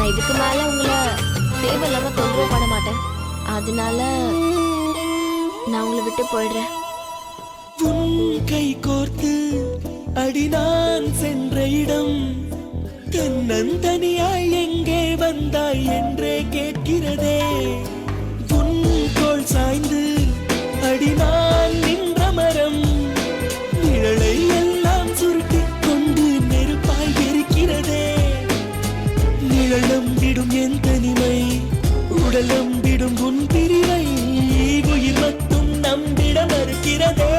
நான் இதுக்கு மேல உங்களை தேவையில்லாம தொந்தரவு பண்ண மாட்டேன். அதனால நான் உங்களை விட்டு போயிடுறேன். உன் கை கோர்த்து அடி நான் சென்ற இடம் தன்னந்தனியாய் எங்கே வந்தாய் என்றே கேட்கிறதே. உன் தோள் சாய்ந்து அடி நான் நின்ற மரம் நிழலை எல்லாம் சுருட்டி கொண்டு நெருப்பாய் இருக்கிறதே. நிழலம் விடும் என் தனிமை உடலம் விடும் உன் பிரிவை உயிர் மட்டும் நம்பிட மறுக்கிறதே.